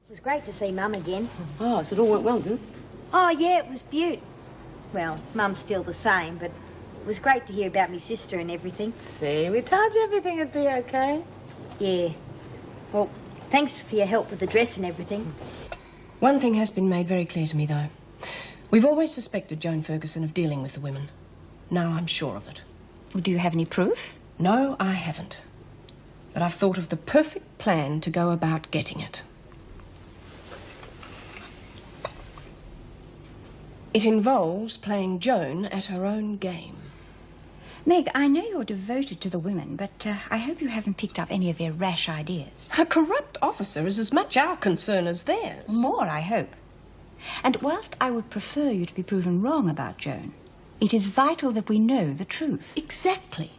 It was great to see Mum again. Oh, so it all went well, didn't it? Oh, yeah, it was beaut. Well, Mum's still the same, but it was great to hear about me sister and everything. See, we told you everything would be okay. Yeah. Well, thanks for your help with the dress and everything. One thing has been made very clear to me, though. We've always suspected Joan Ferguson of dealing with the women. Now I'm sure of it. Well, do you have any proof? No, I haven't. But I've thought of the perfect plan to go about getting it. It involves playing Joan at her own game. Meg, I know you're devoted to the women, but I hope you haven't picked up any of their rash ideas. A corrupt officer is as much our concern as theirs. More, I hope. And whilst I would prefer you to be proven wrong about Joan, it is vital that we know the truth. Exactly.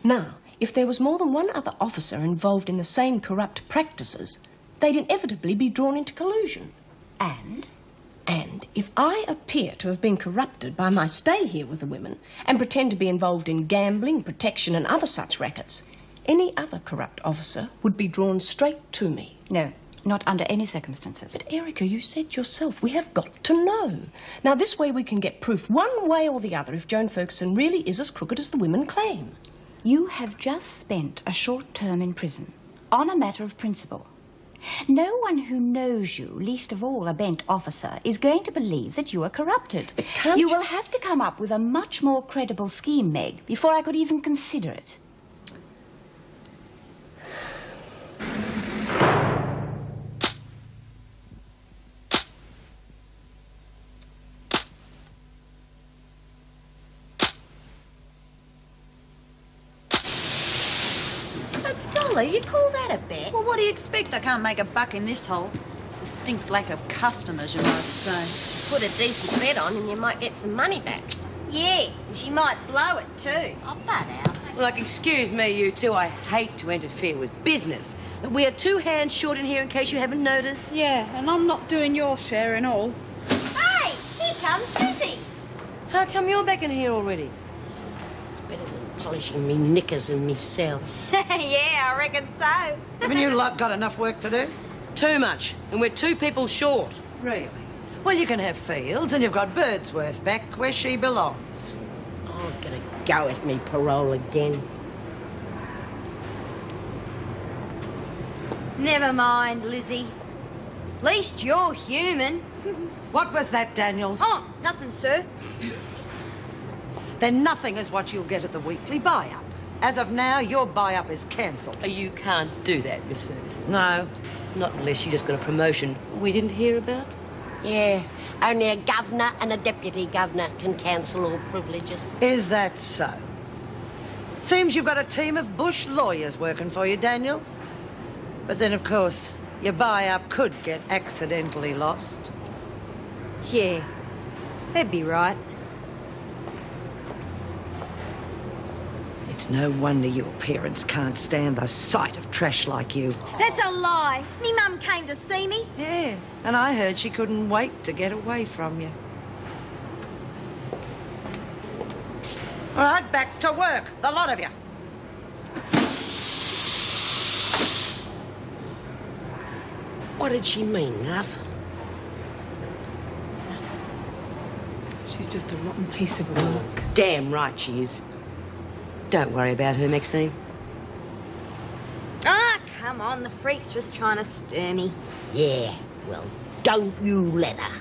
Now, if there was more than one other officer involved in the same corrupt practices, they'd inevitably be drawn into collusion. And If I appear to have been corrupted by my stay here with the women and pretend to be involved in gambling, protection and other such rackets, any other corrupt officer would be drawn straight to me. No, not under any circumstances. But, Erica, you said yourself, we have got to know. Now, this way we can get proof one way or the other if Joan Ferguson really is as crooked as the women claim. You have just spent a short term in prison on a matter of principle. No one who knows you, least of all a bent officer, is going to believe that you are corrupted. But can't you will have to come up with a much more credible scheme, Meg, before I could even consider it. You call that a bet? Well, what do you expect? I can't make a buck in this hole. Distinct lack of customers, you might say. Put a decent bet on and you might get some money back. Yeah, and she might blow it too. I'll butt out. Look, excuse me, you two. I hate to interfere with business, but we are 2 hands short in here in case you haven't noticed. Yeah, and I'm not doing your share in all. Hey, here comes Lizzie. How come you're back in here already? It's better than polishing me knickers and me cell. Yeah, I reckon so. Haven't you lot got enough work to do? Too much, and we're 2 people short. Really? Well, you can have Fields, and you've got Birdsworth back where she belongs. I'm gonna go at me parole again. Never mind, Lizzie. At least you're human. What was that, Daniels? Oh, nothing, sir. Then nothing is what you'll get at the weekly buy-up. As of now, your buy-up is cancelled. You can't do that, Miss Ferguson. No. Not unless you just got a promotion we didn't hear about. Yeah, only a governor and a deputy governor can cancel all privileges. Is that so? Seems you've got a team of bush lawyers working for you, Daniels. But then, of course, your buy-up could get accidentally lost. Yeah, that'd be right. It's no wonder your parents can't stand the sight of trash like you. That's a lie. Me mum came to see me. Yeah, and I heard she couldn't wait to get away from you. All right, back to work, the lot of you. What did she mean, nothing? She's just a rotten piece of work. Damn right she is. Don't worry about her, Maxine. Ah, come on, the freak's just trying to stir me. Yeah, well, don't you let her.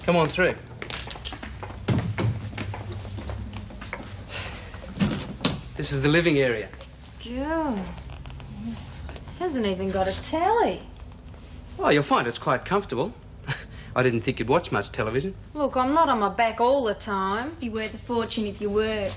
Come on through. This is the living area. God. Hasn't even got a telly. Oh, you'll find it's quite comfortable. I didn't think you'd watch much television. Look, I'm not on my back all the time. Be worth a fortune if you were.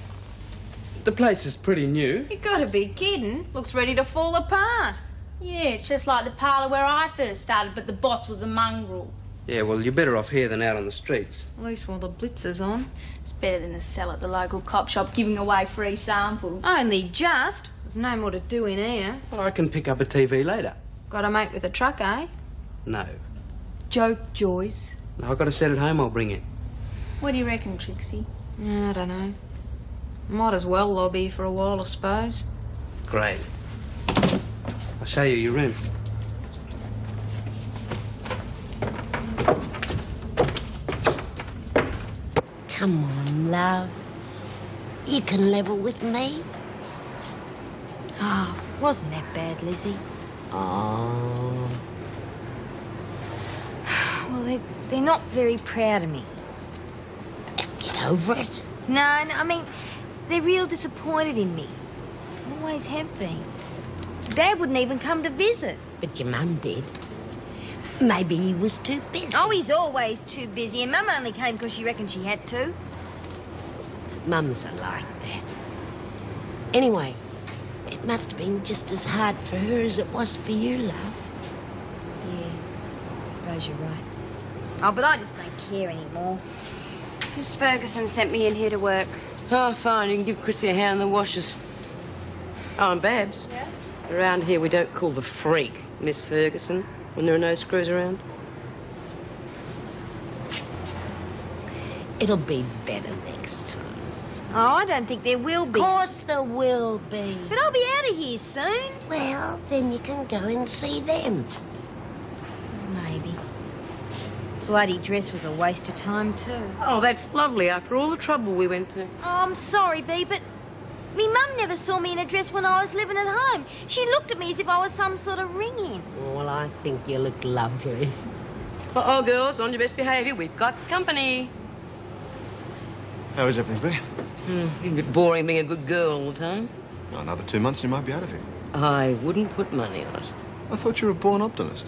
The place is pretty new. You gotta be kidding. Looks ready to fall apart. Yeah, it's just like the parlour where I first started, but the boss was a mongrel. Yeah, well, you're better off here than out on the streets. At least while the blitz is on. It's better than a cell at the local cop shop giving away free samples. Only just. There's no more to do in here. Well, I can pick up a TV later. Gotta make with a truck, eh? No. Joke, Joyce. I've got a set at home I'll bring in. What do you reckon, Trixie? I don't know. Might as well lobby for a while, I suppose. Great. I'll show you your rooms. Come on, love. You can level with me. Oh, wasn't that bad, Lizzie? Oh. Well, they're not very proud of me. Get over it. No, I mean, they're real disappointed in me. Always have been. Dad wouldn't even come to visit. But your mum did. Maybe he was too busy. Oh, he's always too busy, and Mum only came because she reckoned she had to. Mums are like that. Anyway, it must have been just as hard for her as it was for you, love. Yeah, I suppose you're right. Oh, but I just don't care anymore. Miss Ferguson sent me in here to work. Oh, fine. You can give Chrissy a hand in the washers. Oh, and Babs. Yeah? Around here, we don't call the freak Miss Ferguson when there are no screws around. It'll be better next time. Oh, I don't think there will be. Of course there will be. But I'll be out of here soon. Well, then you can go and see them. Maybe. Bloody dress was a waste of time, too. Oh, that's lovely after all the trouble we went to. Oh, I'm sorry, Bea, but me mum never saw me in a dress when I was living at home. She looked at me as if I was some sort of ring-in. Well, I think you look lovely. Uh-oh, girls, on your best behaviour. We've got company. How is everything, Bea? A bit boring being a good girl all the time. Another 2 months and you might be out of here. I wouldn't put money on it. I thought you were a born optimist.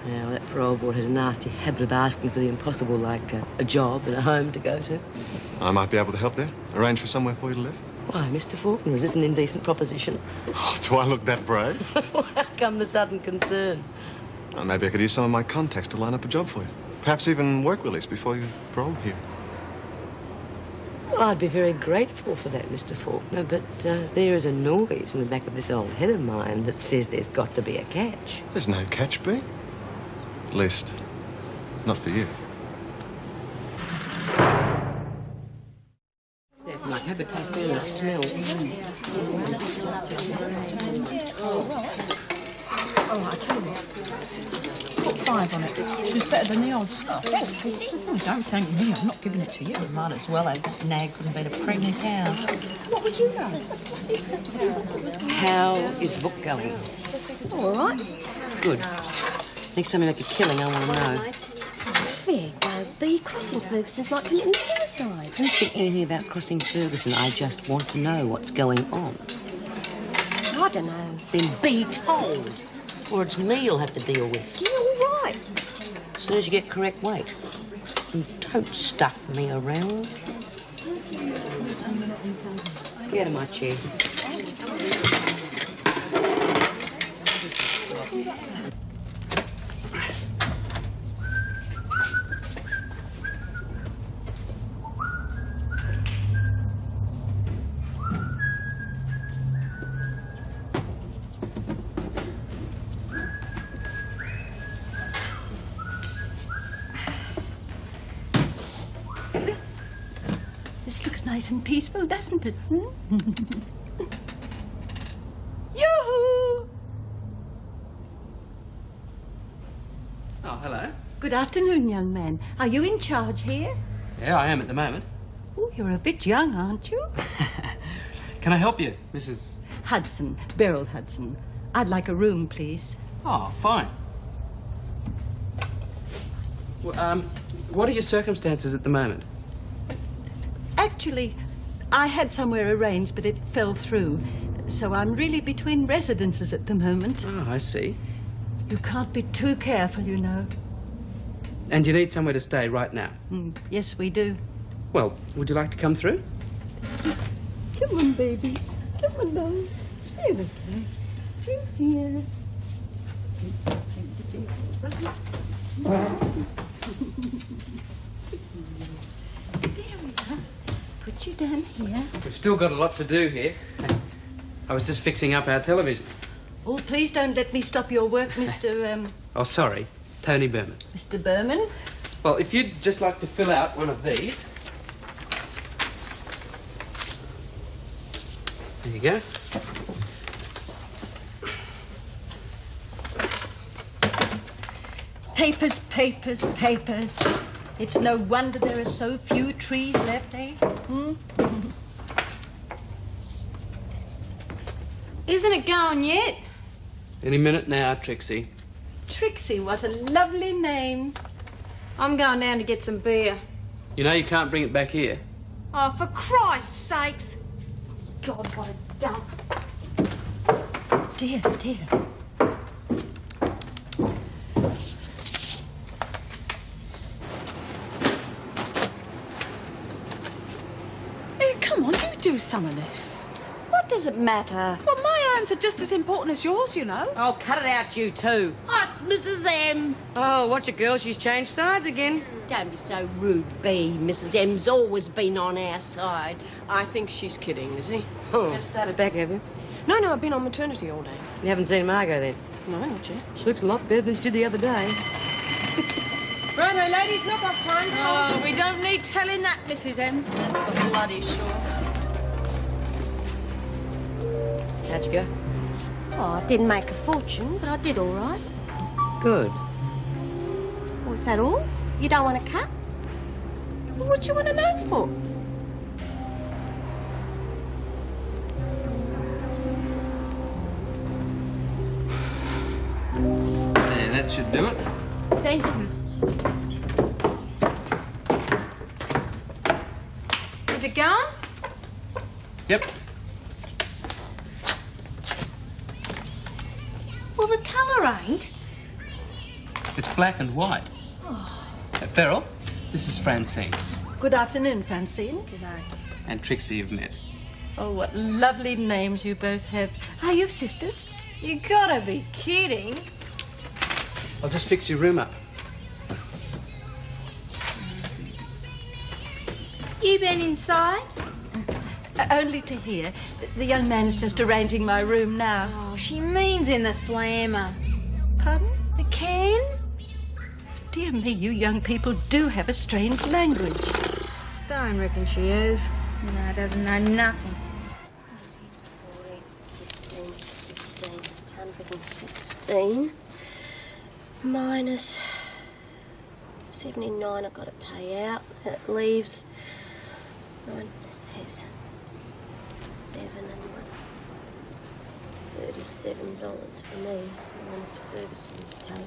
Now, that parole board has a nasty habit of asking for the impossible, like a job and a home to go to. I might be able to help there. Arrange for somewhere for you to live. Why, Mr. Faulkner, is this an indecent proposition? Oh, do I look that brave? How come the sudden concern? Well, maybe I could use some of my contacts to line up a job for you. Perhaps even work release before you parole here. Well, I'd be very grateful for that, Mr. Faulkner, but there is a noise in the back of this old head of mine that says there's got to be a catch. There's no catch, Bea. At least, not for you. My habit tastes better than it smells. Oh, I tell you what. Put 5 on it. She's better than the old stuff. Thanks, Chrissy. Oh, don't thank me. I'm not giving it to you. Might as well have. That nag couldn't beat a pregnant cow. What would you know? How is the book going? All right. Good. Next time you make a killing, I want to know. Fair go, Bea. Crossing Ferguson's like committing suicide. Who's thinking anything about crossing Ferguson? I just want to know what's going on. I don't know. Then be told. Or it's me you'll have to deal with. Yeah, all right. As soon as you get correct weight. And don't stuff me around. Get out of my chair. This looks nice and peaceful, doesn't it? Yoo-hoo! Oh, hello. Good afternoon, young man. Are you in charge here? Yeah, I am at the moment. Oh, you're a bit young, aren't you? Can I help you, Mrs... Hudson, Beryl Hudson. I'd like a room, please. Oh, fine. Well, what are your circumstances at the moment? Actually, I had somewhere arranged, but it fell through. So I'm really between residences at the moment. Oh, I see. You can't be too careful, you know. And you need somewhere to stay right now? Yes, we do. Well, would you like to come through? Come on, baby. Come on, darling. Here we go. Through here. There we are. Put you down here. We've still got a lot to do here. I was just fixing up our television. Oh, please don't let me stop your work, Mr. Oh, sorry. Tony Berman. Mr. Berman? Well, if you'd just like to fill out one of these. There you go. Papers, papers, papers. It's no wonder there are so few trees left, eh? Isn't it going yet? Any minute now, Trixie. Trixie, what a lovely name. I'm going down to get some beer. You know you can't bring it back here. Oh, for Christ's sakes. God, what a dump. Dear, dear. Hey, come on, you do some of this. What does it matter? Well, my hands are just as important as yours, you know. Oh, cut it out, you two. Oh, it's Mrs. M. Oh, watch it, girl. She's changed sides again. Don't be so rude, B. Mrs. M's always been on our side. I think she's kidding, Lizzie. Just started back, have you? No, I've been on maternity all day. You haven't seen Margot then? No, not yet. She looks a lot better than she did the other day. Righto, ladies, knock off time. Oh, we don't need telling that, Mrs. M. That's for bloody sure. How'd you go? Oh, I didn't make a fortune, but I did all right. Good. Was that all? You don't want to cut? Well, what do you want to know for? There, that should do it. Thank you. Is it going? Yep. Well, the colour ain't. It's black and white. Beryl, this is Francine. Good afternoon, Francine. And Trixie you've met. Oh, what lovely names you both have. Are you sisters? You gotta be kidding. I'll just fix your room up. You been inside? Only to hear. The young man's just arranging my room now. Oh, she means in the slammer. Pardon? The can? Dear me, you young people do have a strange language. Don't reckon she is. No, doesn't know nothing. 14, 15, 16. It's 116. Minus 79 I've got to pay out. That leaves 9 leaves 7 and $37 for me, minus Ferguson's take.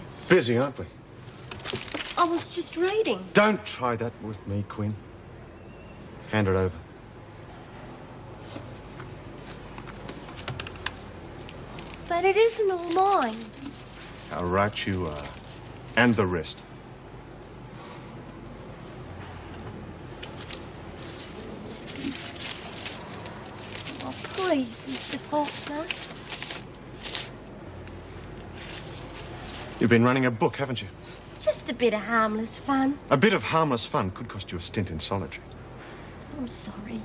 That's... Busy, aren't we? I was just reading. Don't try that with me, Quinn. Hand it over. But it isn't all mine. How right you are. And the rest. Oh, please, Mr. Faulkner. You've been running a book, haven't you? Just a bit of harmless fun. A bit of harmless fun could cost you a stint in solitary. I'm sorry.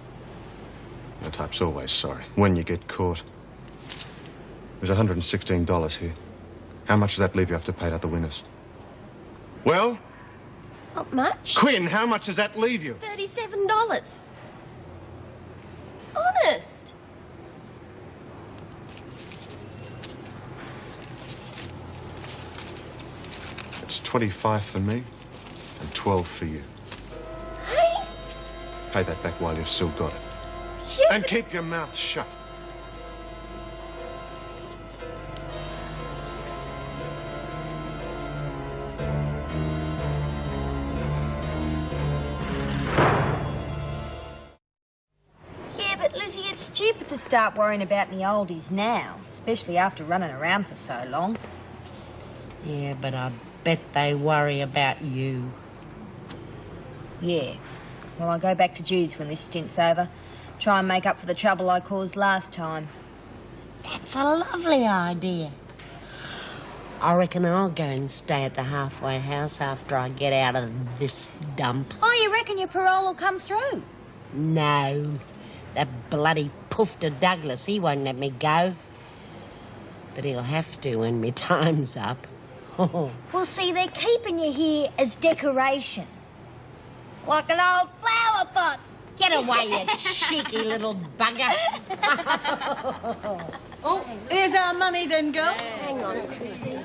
The type's always sorry when you get caught. There's $116 here. How much does that leave you after paid out the winners? Well? Not much. Quinn, how much does that leave you? $37. Honest. It's 25 for me and 12 for you. Hey? Pay that back while you've still got it. Yeah, And keep your mouth shut. Yeah, but Lizzie, it's stupid to start worrying about me oldies now, especially after running around for so long. Yeah, but I bet they worry about you. Yeah. Well, I'll go back to Jude's when this stint's over. Try and make up for the trouble I caused last time. That's a lovely idea. I reckon I'll go and stay at the halfway house after I get out of this dump. Oh, you reckon your parole will come through? No. That bloody poofter Douglas, he won't let me go. But he'll have to when my time's up. Well, see, they're keeping you here as decoration. Like an old flower pot. Get away, you cheeky little bugger. Oh, here's our money then, girls. Hang on, Chrissy.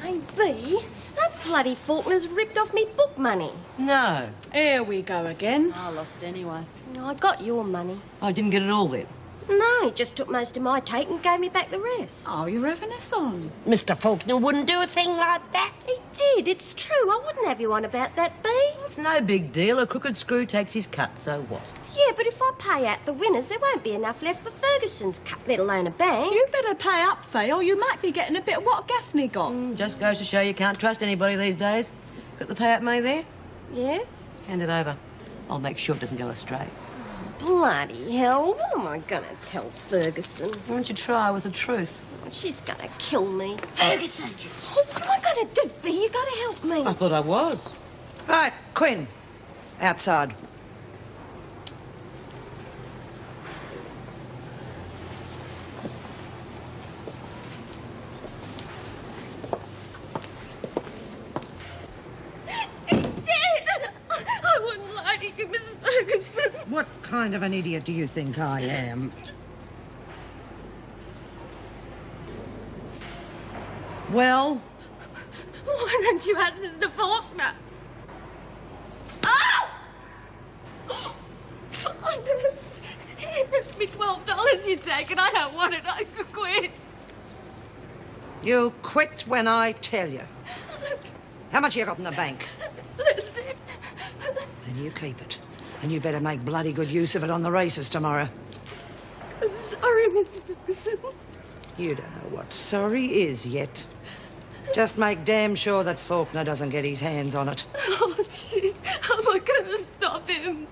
Hey, B, that bloody Faulkner's ripped off me book money. No. Here we go again. I lost anyway. No, I got your money. I didn't get it all then. No, he just took most of my take and gave me back the rest. Oh, you're having us on. Mr. Faulkner wouldn't do a thing like that. He did, it's true. I wouldn't have you on about that, B. It's no big deal. A crooked screw takes his cut, so what? Yeah, but if I pay out the winners, there won't be enough left for Ferguson's cut, let alone a bank. You better pay up, Faye, or you might be getting a bit of what Gaffney got. Just goes to show you can't trust anybody these days. Got the payout money there? Yeah? Hand it over. I'll make sure it doesn't go astray. Bloody hell, what am I going to tell Ferguson? Why don't you try with the truth? She's going to kill me. Ferguson! Oh, what am I going to do, B? You got to help me. I thought I was. Right, Quinn. Outside. I wouldn't lie to you, Miss Ferguson. What kind of an idiot do you think I am? Well? Why don't you ask Mr. Faulkner? Oh! Me $12 you take and I don't want it. I could quit. You'll quit when I tell you. How much you got in the bank? That's it. And you keep it. And you better make bloody good use of it on the races tomorrow. I'm sorry, Miss Ferguson. You don't know what sorry is yet. Just make damn sure that Faulkner doesn't get his hands on it. Oh, jeez. How am I going to stop him?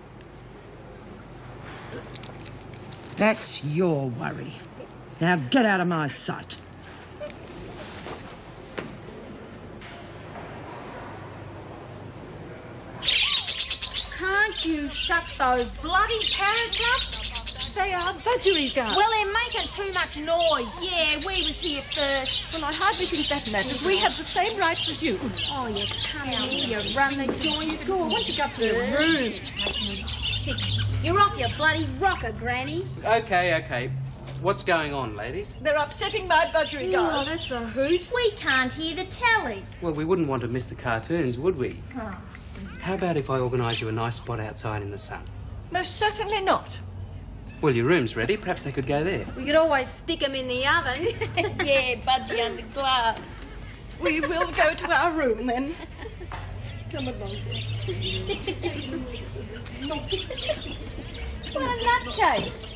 That's your worry. Now get out of my sight. Can't you shut those bloody parrots up? They are budgerigars. Well, they're making too much noise. Yeah, we was here first. Well, I hardly think that matters. We have the same rights as you. Oh, you come in here, you run the joint. Go, I want you to go up to your room. Make me sick. You're off your bloody rocker, Granny. Okay. What's going on, ladies? They're upsetting my budgerigars. Oh, that's a hoot. We can't hear the telly. Well, we wouldn't want to miss the cartoons, would we? Oh. How about if I organise you a nice spot outside in the sun? Most certainly not. Well, your room's ready. Perhaps they could go there. We could always stick them in the oven. Yeah, budgie under glass. We will go to our room then. Come along. What a nutcase.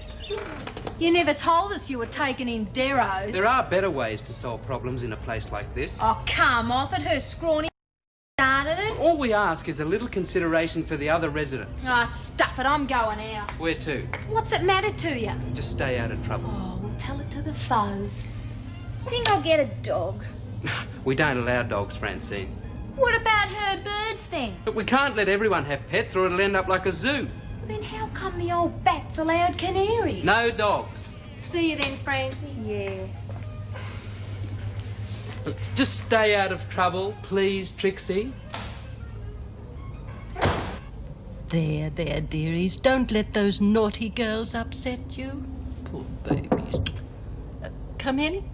You never told us you were taking in Darrows. There are better ways to solve problems in a place like this. Oh, come off it. Her scrawny started it. All we ask is a little consideration for the other residents. Oh, stuff it. I'm going out. Where to? What's it matter to you? Just stay out of trouble. Oh, we'll tell it to the fuzz. Think I'll get a dog? We don't allow dogs, Francine. What about her birds then? But we can't let everyone have pets or it'll end up like a zoo. Then how come the old bat's allowed canaries? No dogs. See you then, Francie. Yeah. Look, just stay out of trouble, please, Trixie. There, dearies. Don't let those naughty girls upset you. Poor babies. Come in.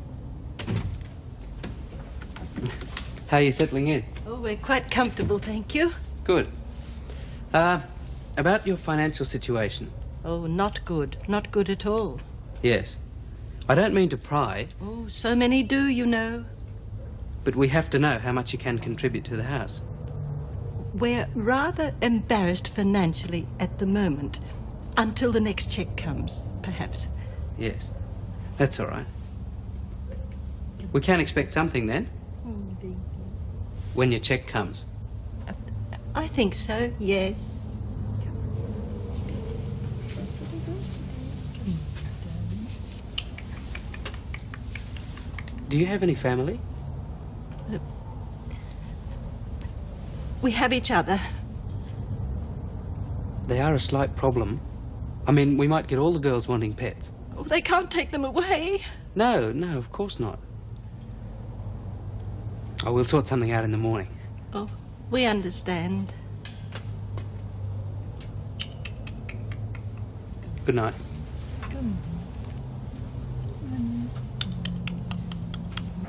How are you settling in? Oh, we're quite comfortable, thank you. Good. About your financial situation. Oh, not good. Not good at all. Yes. I don't mean to pry, Oh, so many do, you know. but we have to know how much you can contribute to the house. We're rather embarrassed financially at the moment. Until the next cheque comes, perhaps. Yes. That's all right. We can expect something then. When your cheque comes. I think so, yes. Do you have any family? We have each other. They are a slight problem. I mean, we might get all the girls wanting pets. Oh, they can't take them away. No, of course not. I will sort something out in the morning. Oh, we understand. Good night.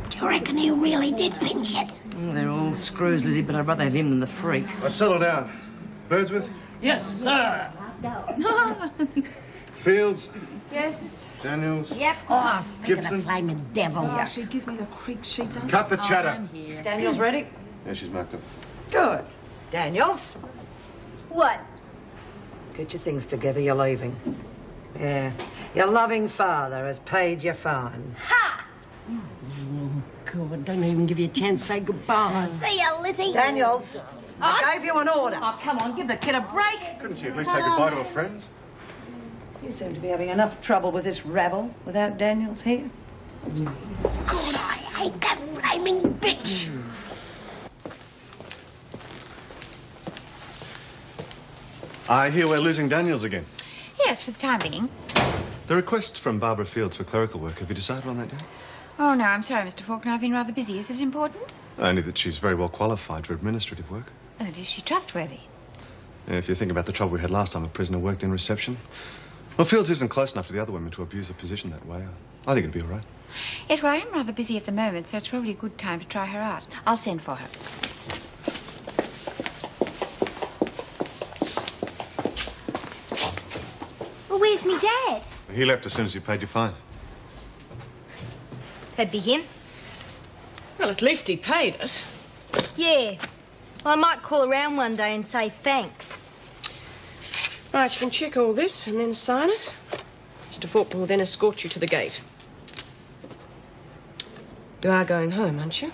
Do you reckon he really did pinch it? Oh, they're all screws, Lizzie, but I'd rather have him than the freak. Now, settle down. Birdsworth? Yes, sir. Fields? Yes. Daniels? Yep. Oh, speaking Gibson? of flaming devil. Oh, she gives me the creeps, she does. Cut the chatter. I'm here. Daniels ready? Yeah, she's marked up. Good. Daniels, What? get your things together, you're leaving. Yeah. Your loving father has paid your fine. God, don't even give you a chance to say goodbye. See ya, Lizzie. Daniels, I gave you an order. Oh, come on, give the kid a break. Couldn't she at least say goodbye to her friends? You seem to be having enough trouble with this rabble without Daniels here. God, I hate that flaming bitch. I hear we're losing Daniels again. Yes, for the time being. The request from Barbara Fields for clerical work, have you decided on that yet? Oh, no, I'm sorry, Mr. Faulkner. I've been rather busy. Is it important? Only that she's very well qualified for administrative work. Oh, is she trustworthy? If you think about the trouble we had last time a prisoner worked in reception. Well, Fields isn't close enough to the other women to abuse her position that way. I think it'd be all right. Yes, well, I am rather busy at the moment, so it's probably a good time to try her out. I'll send for her. Well, where's me dad? He left as soon as you paid your fine. That'd be him. Well, at least he paid it. Yeah. Well, I might call around one day and say thanks. Right, you can check all this and then sign it. Mr. Faulkner will then escort you to the gate. You are going home, aren't you?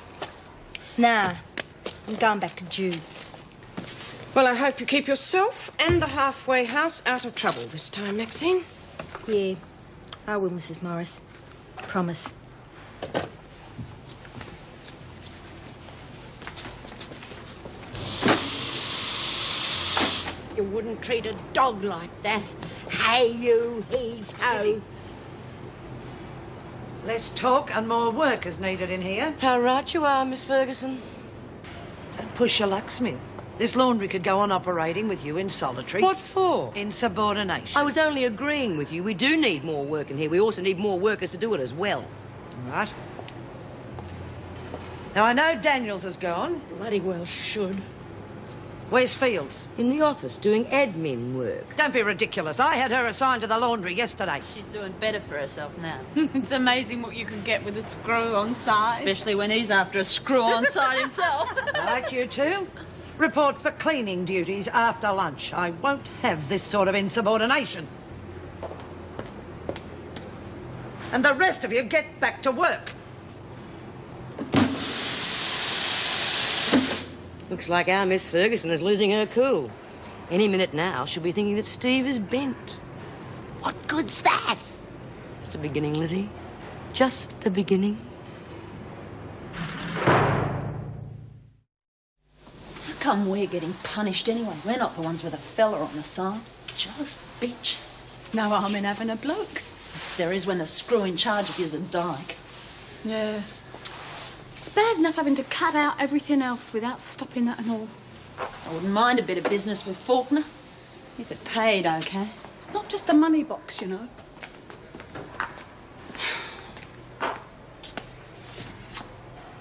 Nah. I'm going back to Jude's. Well, I hope you keep yourself and the halfway house out of trouble this time, Maxine. Yeah. I will, Mrs. Morris. Promise. You wouldn't treat a dog like that. Hey, you heave-ho. Less talk and more work is needed in here. How right you are, Miss Ferguson. Don't push your luck, Smith. This laundry could go on operating with you in solitary. What for? Insubordination. I was only agreeing with you. We do need more work in here. We also need more workers to do it as well. All right. Now, I know Daniels has gone. Bloody well should. Where's Fields? In the office, doing admin work. Don't be ridiculous. I had her assigned to the laundry yesterday. She's doing better for herself now. It's amazing what you can get with a screw on side. Especially when he's after a screw on side himself. Right, you two. Report for cleaning duties after lunch. I won't have this sort of insubordination. And the rest of you get back to work. Looks like our Miss Ferguson is losing her cool. Any minute now, she'll be thinking that Steve is bent. What good's that? Just a beginning, Lizzie. Just a beginning. How come we're getting punished anyway? We're not the ones with a fella on the side. Just bitch. There's no harm in having a bloke. There is when the screw in charge of you's a dyke. Yeah. It's bad enough having to cut out everything else without stopping that and all. I wouldn't mind a bit of business with Faulkner. If it paid okay. It's not just a money box, you know.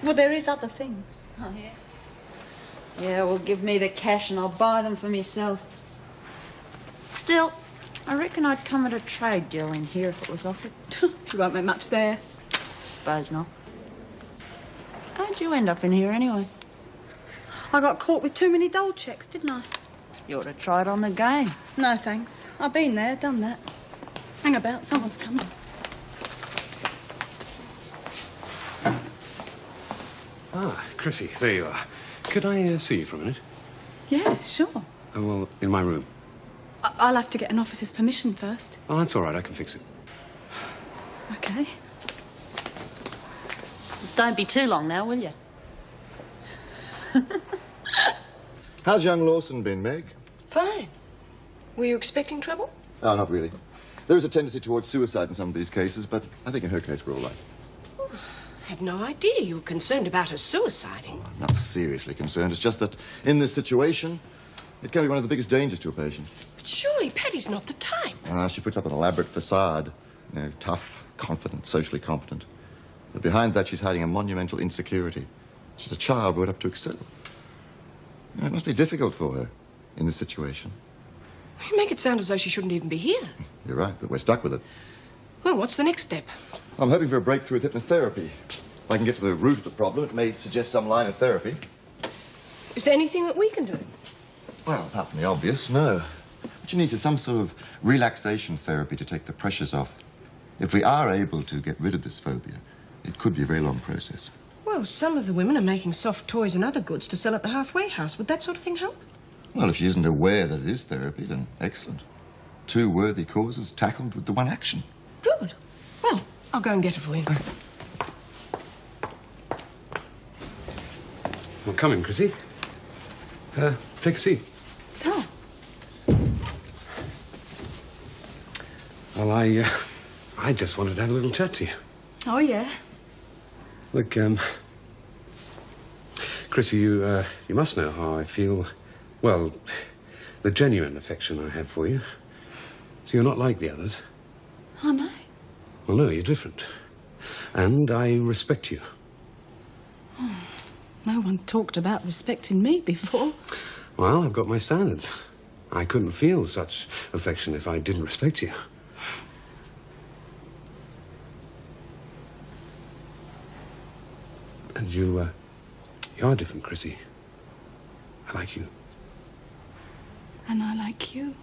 Well, there is other things. Oh, yeah? Yeah, well, give me the cash and I'll buy them for myself. Still, I reckon I'd come at a trade deal in here if it was offered. You won't make much there. Suppose not. How'd you end up in here anyway? I got caught with too many dole checks, didn't I? You ought to try it on the game. No, thanks. I've been there, done that. Hang about, someone's coming. Ah, Chrissy, there you are. Could I see you for a minute? Yeah, sure. Oh, well, in my room. I'll have to get an officer's permission first. Oh, that's all right. I can fix it. Okay. Don't be too long now, will you? How's young Lawson been, Meg? Fine. Were you expecting trouble? Oh, not really. There is a tendency towards suicide in some of these cases, but I think in her case we're all right. had no idea you were concerned about her suiciding. I'm not seriously concerned. It's just that in this situation, it can be one of the biggest dangers to a patient. But surely Patty's not the type. She puts up an elaborate facade. You know, tough, confident, socially competent. But behind that, she's hiding a monumental insecurity. She's a child brought up to excel. You know, it must be difficult for her in this situation. You make it sound as though she shouldn't even be here. You're right, but we're stuck with it. Well, what's the next step? I'm hoping for a breakthrough with hypnotherapy. If I can get to the root of the problem, it may suggest some line of therapy. Is there anything that we can do? Well, apart from the obvious, no. What you need is some sort of relaxation therapy to take the pressures off. If we are able to get rid of this phobia, it could be a very long process. Well, some of the women are making soft toys and other goods to sell at the halfway house. Would that sort of thing help? Well, if she isn't aware that it is therapy, then excellent. 2 worthy causes tackled with the one action. Good. Well, I'll go and get her for you. Well, come in, Chrissy. Take a seat. Oh. Well, I just wanted to have a little chat to you. Oh, yeah? Look, Chrissy, you must know how I feel. Well, the genuine affection I have for you. So you're not like the others. Oh, no. Well, no, you're different. And I respect you. Oh, no one talked about respecting me before. Well, I've got my standards. I couldn't feel such affection if I didn't respect you. And you are different, Chrissy. I like you. And I like you.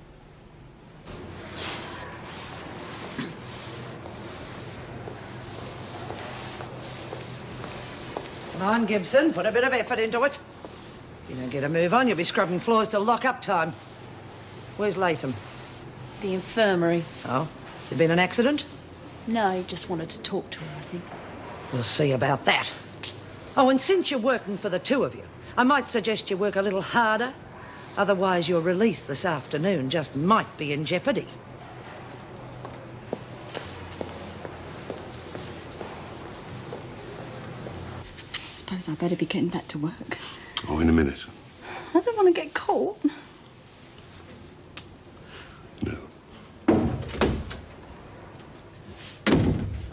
Come on, Gibson, put a bit of effort into it. If you don't get a move on, you'll be scrubbing floors till lock-up time. Where's Latham? The infirmary. Oh, there been an accident? No, he just wanted to talk to her, I think. We'll see about that. Oh, and since you're working for the 2 of you, I might suggest you work a little harder. Otherwise, your release this afternoon just might be in jeopardy. I suppose I'd better be getting back to work. Oh, in a minute. I don't want to get caught. No.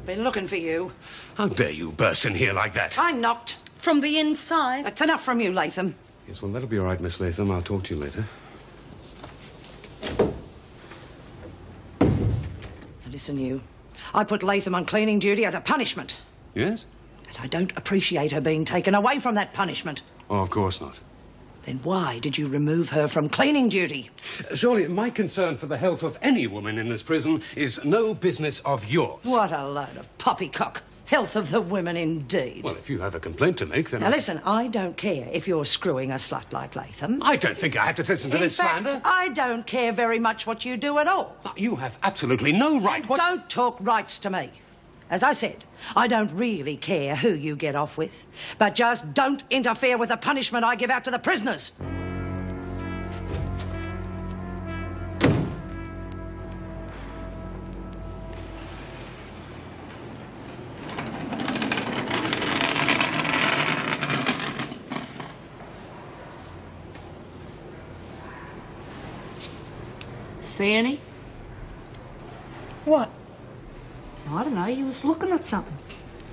Been looking for you. How dare you burst in here like that? I knocked. From the inside. That's enough from you, Latham. Yes, well, that'll be all right, Miss Latham. I'll talk to you later. Now, listen, you. I put Latham on cleaning duty as a punishment. Yes? And I don't appreciate her being taken away from that punishment. Oh, of course not. Then why did you remove her from cleaning duty? Surely my concern for the health of any woman in this prison is no business of yours. What a load of poppycock. Health of the women, indeed. Well, if you have a complaint to make, then... Now, listen, I don't care if you're screwing a slut like Latham. I don't think I have to listen to this slander. I don't care very much what you do at all. You have absolutely no right. Don't talk rights to me. As I said, I don't really care who you get off with. But just don't interfere with the punishment I give out to the prisoners. See any? What? I don't know. You was looking at something.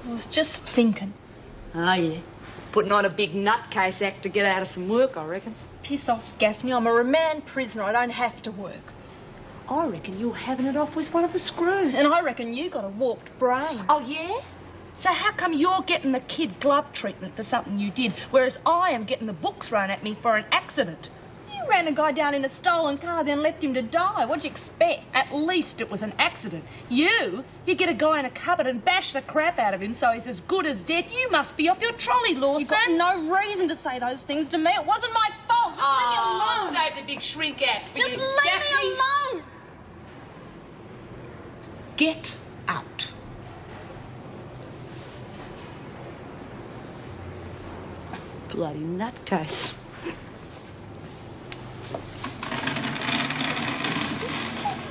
I was just thinking. Oh, yeah. Putting on a big nutcase act to get out of some work, I reckon. Piss off, Gaffney. I'm a remand prisoner. I don't have to work. I reckon you're having it off with one of the screws. And I reckon you got a warped brain. Oh, yeah? So how come you're getting the kid glove treatment for something you did, whereas I am getting the book thrown at me for an accident? You ran a guy down in a stolen car, then left him to die. What'd you expect? At least it was an accident. You get a guy in a cupboard and bash the crap out of him so he's as good as dead. You must be off your trolley, Lawson. You got no reason to say those things to me. It wasn't my fault. Just leave me alone. Save the big shrink act. Just leave me alone. Get out. Bloody nutcase.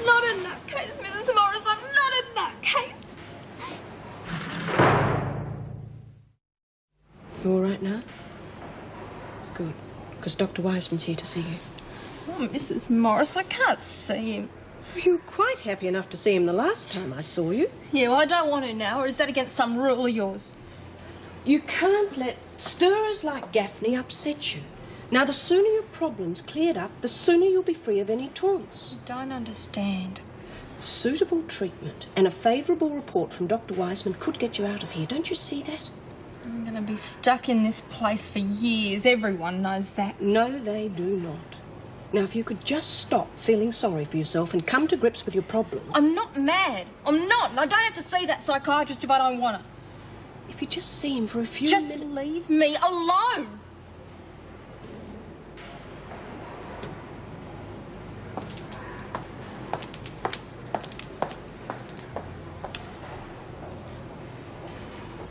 Not a nutcase, Mrs. Morris. I'm not a nutcase. You all right now? Good, because Dr. Wiseman's here to see you. Oh, Mrs. Morris, I can't see him. You were quite happy enough to see him the last time I saw you. Yeah, well, I don't want to now, or is that against some rule of yours? You can't let stirrers like Gaffney upset you. Now, the sooner your problem's cleared up, the sooner you'll be free of any taunts. I don't understand. Suitable treatment and a favourable report from Dr. Wiseman could get you out of here. Don't you see that? I'm going to be stuck in this place for years. Everyone knows that. No, they do not. Now, if you could just stop feeling sorry for yourself and come to grips with your problem. I'm not mad. I'm not. And I don't have to see that psychiatrist if I don't want to. If you just see him for a few minutes... minutes... leave me alone!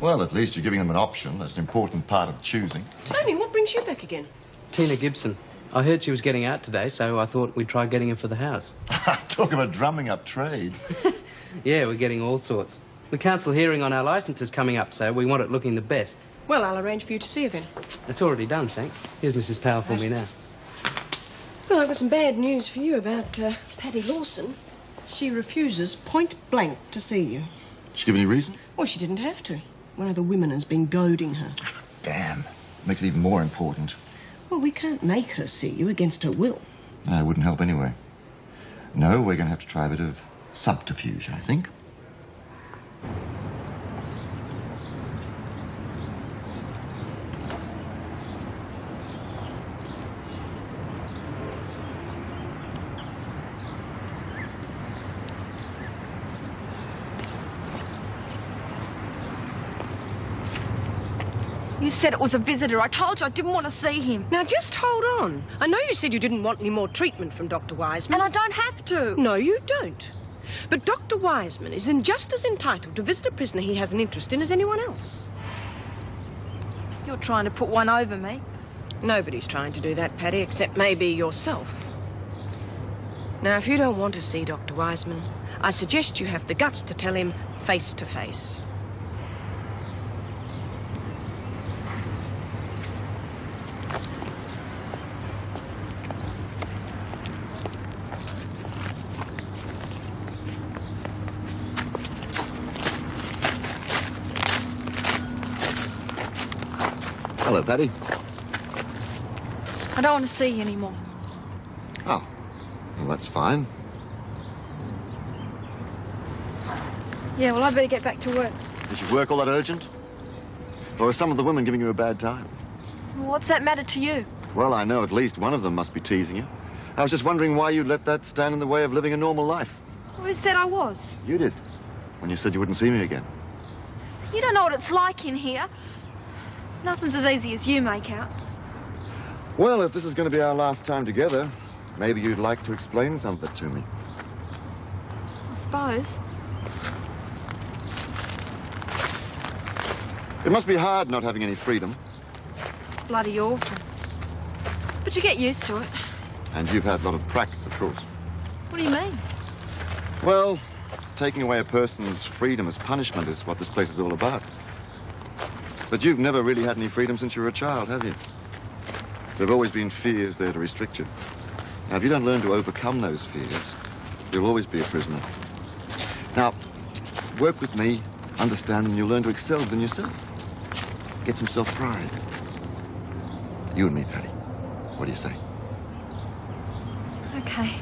Well, at least you're giving them an option. That's an important part of choosing. Tony, what brings you back again? Tina Gibson. I heard she was getting out today, so I thought we'd try getting her for the house. Talk about drumming up trade. Yeah, we're getting all sorts. The council hearing on our licence is coming up, so we want it looking the best. Well, I'll arrange for you to see her then. It's already done, thanks. Here's Mrs. Powell for me now. Well, I've got some bad news for you about Paddy Lawson. She refuses point blank to see you. Did she give any reason? Well, she didn't have to. One of the women has been goading her. Damn. Makes it even more important. Well, we can't make her see you against her will. No, it wouldn't help anyway. No, we're going to have to try a bit of subterfuge, I think. You said it was a visitor. I told you I didn't want to see him. Now, just hold on. I know you said you didn't want any more treatment from Dr. Wiseman. And I don't have to. No, you don't. But Dr. Wiseman is just as entitled to visit a prisoner he has an interest in as anyone else. You're trying to put one over me. Nobody's trying to do that, Paddy, except maybe yourself. Now, if you don't want to see Dr. Wiseman, I suggest you have the guts to tell him face to face. Hello, Paddy. I don't want to see you anymore. Oh, well, that's fine. Yeah, well, I better get back to work. Is your work all that urgent? Or are some of the women giving you a bad time? Well, what's that matter to you? Well, I know at least one of them must be teasing you. I was just wondering why you let that stand in the way of living a normal life. Who said I was? You did, when you said you wouldn't see me again. You don't know what it's like in here. Nothing's as easy as you make out. Well, if this is going to be our last time together, maybe you'd like to explain some of it to me. I suppose. It must be hard not having any freedom. Bloody awful. But you get used to it. And you've had a lot of practice, of course. What do you mean? Well, taking away a person's freedom as punishment is what this place is all about. But you've never really had any freedom since you were a child, have you? There've always been fears there to restrict you. Now, if you don't learn to overcome those fears, you'll always be a prisoner. Now, work with me, understand, and you'll learn to excel within yourself. Get some self-pride. You and me, Paddy. What do you say? Okay.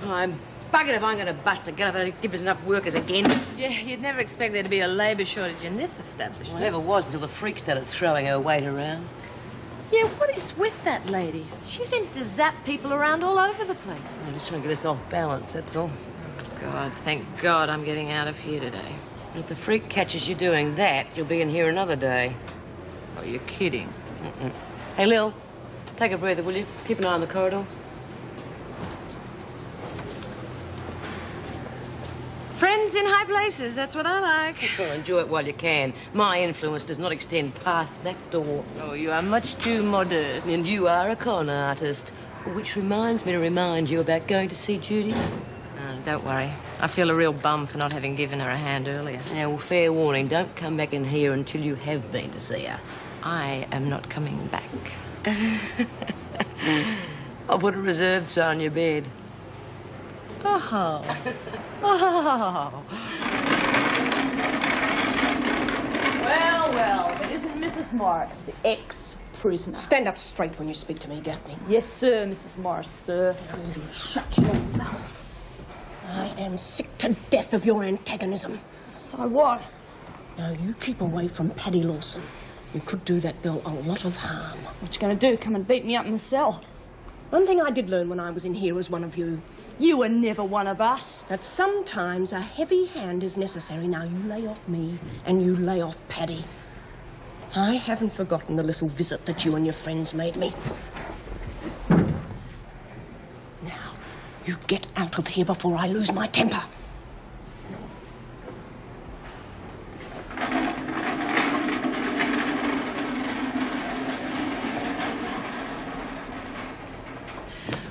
I'm buggered if I'm going to bust a gut if I give us enough workers again. Yeah, you'd never expect there to be a labour shortage in this establishment. Well, it never was until the freak started throwing her weight around. Yeah, what is with that lady? She seems to zap people around all over the place. I'm just trying to get us off balance, that's all. God, thank God I'm getting out of here today. If the freak catches you doing that, you'll be in here another day. Oh, you're kidding. Hey, Lil, take a breather, will you? Keep an eye on the corridor. Friends in high places, that's what I like. Well, enjoy it while you can. My influence does not extend past that door. Oh, you are much too modest. And you are a con artist. Which reminds me to remind you about going to see Judy. Oh, don't worry. I feel a real bum for not having given her a hand earlier. Yeah, well, fair warning. Don't come back in here until you have been to see her. I am not coming back. I'll put a reserved sign on your bed. Oh. Oh. Well, well, if it isn't Mrs. Morris, the ex-prisoner. Stand up straight when you speak to me, Daphne. Yes, sir, Mrs. Morris, sir. Shut your mouth. I am sick to death of your antagonism. So what? Now, you keep away from Paddy Lawson. You could do that girl a lot of harm. What you gonna do, come and beat me up in the cell? One thing I did learn when I was in here as one of you. You were never one of us. That sometimes a heavy hand is necessary. Now, you lay off me and you lay off Paddy. I haven't forgotten the little visit that you and your friends made me. Now, you get out of here before I lose my temper.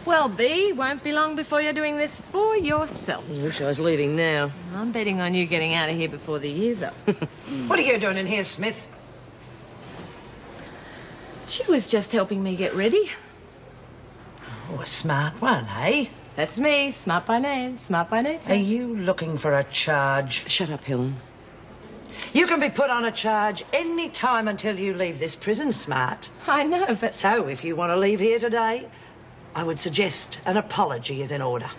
Well, Bea, won't be long before you're doing this for yourself. I wish I was leaving now. I'm betting on you getting out of here before the year's up. What are you doing in here, Smith? She was just helping me get ready. Oh, a smart one, eh? That's me, smart by name, smart by nature. Are you looking for a charge? Shut up, Helen. You can be put on a charge any time until you leave this prison, Smart. I know, but... So, if you want to leave here today, I would suggest an apology is in order.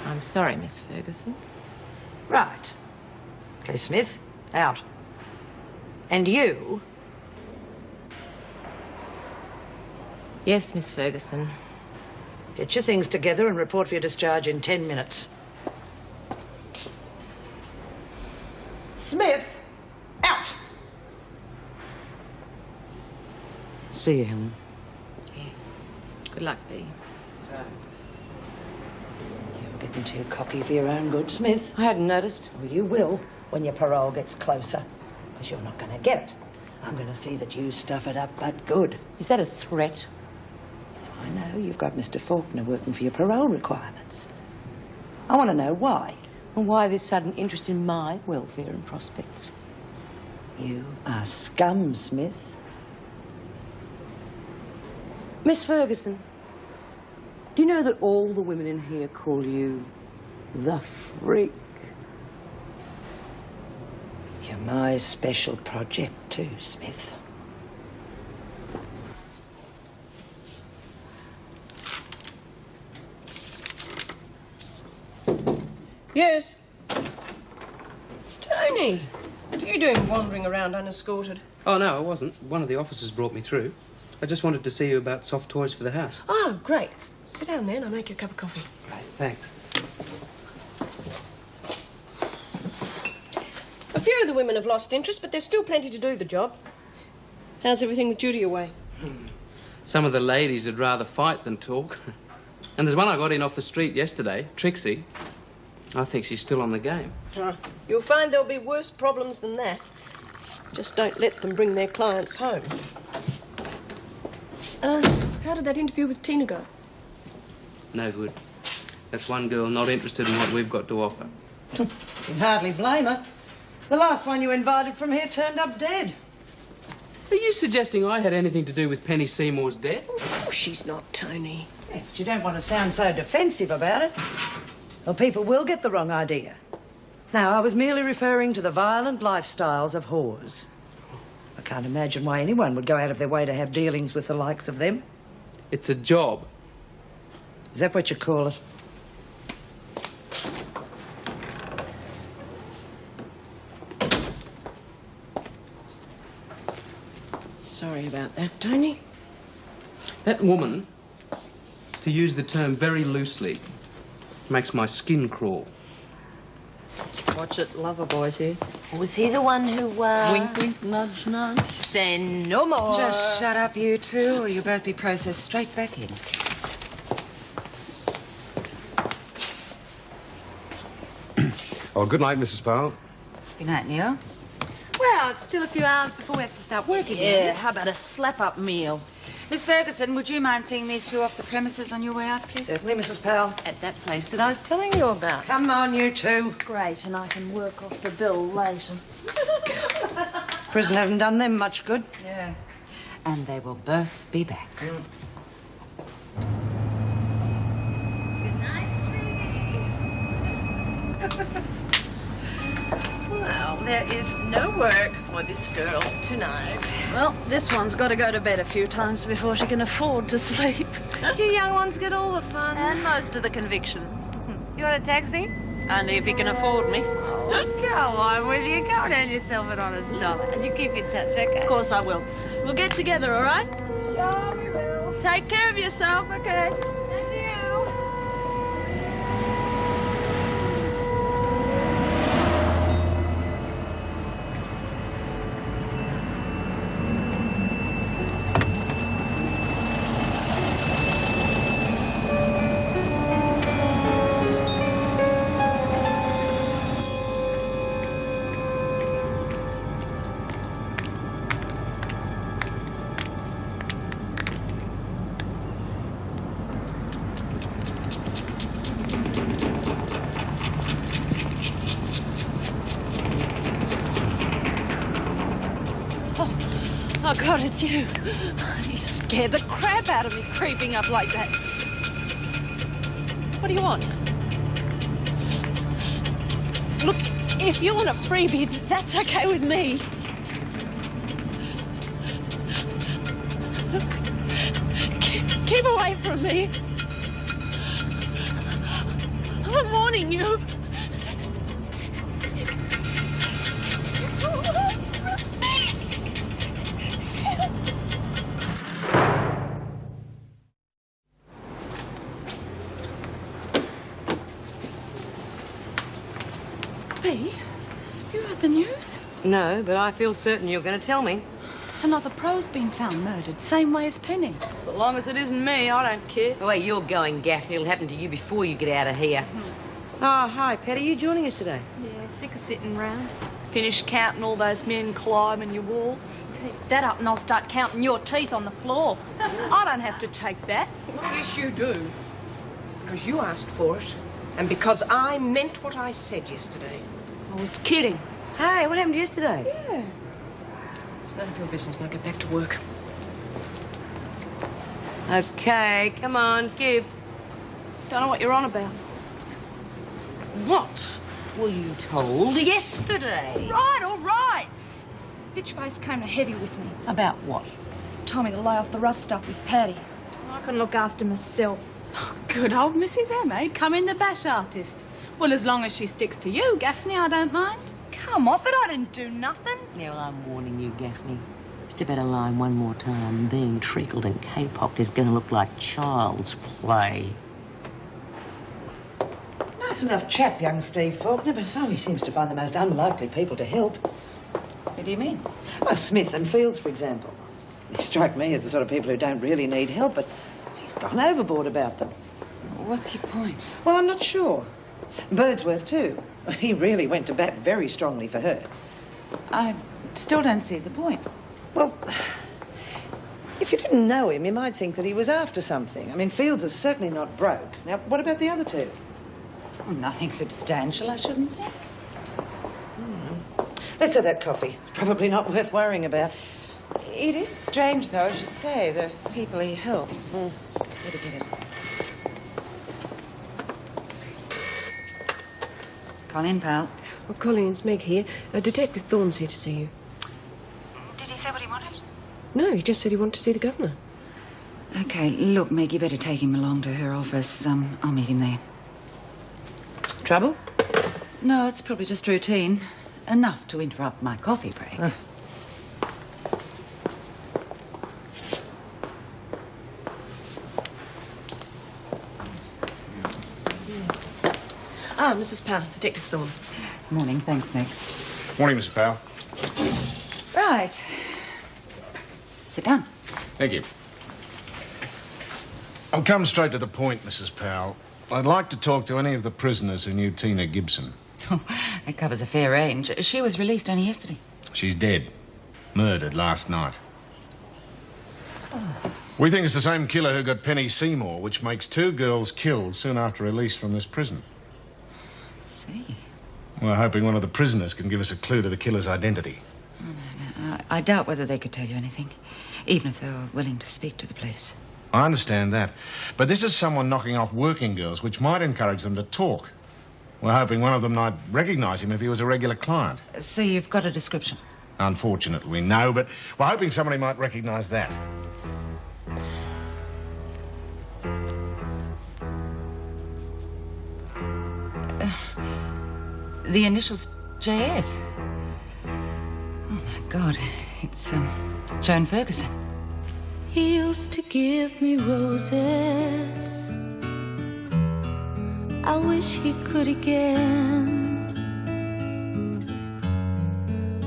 I'm sorry, Miss Ferguson. Right. OK, Smith, out. And you? Yes, Miss Ferguson. Get your things together and report for your discharge in 10 minutes. Smith, out! See you, Helen. Yeah. Good luck, Bea. You're getting too cocky for your own good, Smith. I hadn't noticed. Well, you will when your parole gets closer, because you're not going to get it. I'm going to see that you stuff it up, but good. Is that a threat? I know you've got Mr. Faulkner working for your parole requirements. I want to know why. And why this sudden interest in my welfare and prospects? You are scum, Smith. Miss Ferguson, do you know that all the women in here call you the freak? You're my special project too, Smith. Yes? Tony, what are you doing wandering around unescorted? Oh, no, I wasn't. One of the officers brought me through. I just wanted to see you about soft toys for the house. Oh, great. Sit down there and I'll make you a cup of coffee. Great, thanks. A few of the women have lost interest, but there's still plenty to do the job. How's everything with Judy away? Some of the ladies would rather fight than talk. And there's one I got in off the street yesterday, Trixie. I think she's still on the game. You'll find there'll be worse problems than that. Just don't let them bring their clients home. How did that interview with Tina go? No good. That's one girl not interested in what we've got to offer. You can hardly blame her. The last one you invited from here turned up dead. Are you suggesting I had anything to do with Penny Seymour's death? Oh, she's not, Tony. Yeah, but you don't want to sound so defensive about it. Well, people will get the wrong idea. Now, I was merely referring to the violent lifestyles of whores. I can't imagine why anyone would go out of their way to have dealings with the likes of them. It's a job. Is that what you call it? Sorry about that, Tony. That woman, to use the term very loosely, makes my skin crawl. Watch it, lover boys here. Was he the one who, Wink, wink, nudge, nudge. Say no more. Just shut up, you two, or you'll both be processed straight back in. Oh, good night, Mrs. Powell. Good night, Neil. Well, it's still a few hours before we have to start work again. Yeah, how about a slap-up meal? Miss Ferguson, would you mind seeing these two off the premises on your way out, please? Certainly, Mrs. Powell. At that place that I was telling you about. Come on, you two. Great, and I can work off the bill later. Prison hasn't done them much good. Yeah. And they will both be back. Well, there is no work for this girl tonight. Well, this one's got to go to bed a few times before she can afford to sleep. You young ones get all the fun. And most of the convictions. You want a taxi? Only if you can afford me. Go on with you. Go and earn yourself an honest dollar. And you keep in touch, okay? Of course I will. We'll get together, all right? Sure we will. Take care of yourself, okay? Thank you. Oh, God, it's you. You scared the crap out of me creeping up like that. What do you want? Look, if you want a freebie, that's okay with me. Look, keep away from me. I'm warning you. Me? You heard the news? No, but I feel certain you're going to tell me. Another pro's been found murdered, same way as Penny. So long as it isn't me, I don't care. The way you're going, Gaffney, it'll happen to you before you get out of here. Oh, hi, Patty. You joining us today? Yeah, sick of sitting round. Finish counting all those men climbing your walls. Keep that up and I'll start counting your teeth on the floor. I don't have to take that. Yes, you do. Because you asked for it. And because I meant what I said yesterday. I was kidding. Hey, what happened yesterday? Yeah. It's none of your business. Now get back to work. Okay, come on, give. Don't know what you're on about. What were you told yesterday? Right, all right. Bitchface came to heavy with me. About what? Told me to lay off the rough stuff with Patty. I can look after myself. Good old Mrs. Inmate, come in the bash artist. Well, as long as she sticks to you, Gaffney, I don't mind. Come off it, I didn't do nothing. Yeah, well, I'm warning you, Gaffney. Step out of line one more time. Being treacled and capocked is going to look like child's play. Nice enough chap, young Steve Faulkner, but he seems to find the most unlikely people to help. What do you mean? Well, Smith and Fields, for example. They strike me as the sort of people who don't really need help, but he's gone overboard about them. What's your point? Well, I'm not sure. Birdsworth, too. He really went to bat very strongly for her. I still don't see the point. Well, if you didn't know him, you might think that he was after something. I mean, Fields is certainly not broke. Now, what about the other two? Well, nothing substantial, I shouldn't think. Let's have that coffee. It's probably not worth worrying about. It is strange, though, as you say, the people he helps. Better get it. Colin, pal. Oh, Colleen, it's Meg here. Detective Thorne's here to see you. Did he say what he wanted? No, he just said he wanted to see the governor. Okay, look, Meg, you better take him along to her office. I'll meet him there. Trouble? No, it's probably just routine. Enough to interrupt my coffee break. Ah, Mrs. Powell, Detective Thorne. Morning, thanks, Meg. Morning, Mr. Powell. Right. Sit down. Thank you. I'll come straight to the point, Mrs. Powell. I'd like to talk to any of the prisoners who knew Tina Gibson. That covers a fair range. She was released only yesterday. She's dead. Murdered last night. We think it's the same killer who got Penny Seymour, which makes 2 girls killed soon after release from this prison. See. We're hoping one of the prisoners can give us a clue to the killer's identity. No. I doubt whether they could tell you anything, even if they were willing to speak to the police. I understand that. But this is someone knocking off working girls, which might encourage them to talk. We're hoping one of them might recognise him if he was a regular client. So you've got a description? Unfortunately, no, but we're hoping somebody might recognise that. The initials JF. Oh, my God. It's, Joan Ferguson. He used to give me roses. I wish he could again.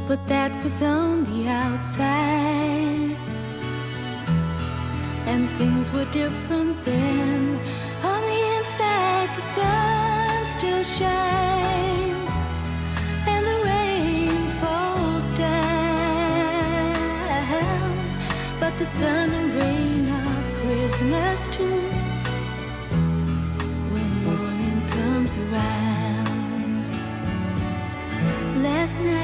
But that was on the outside, and things were different then. On the inside, the sun still shines, and the rain falls down. But the sun and rain are prisoners too when morning comes around. Last night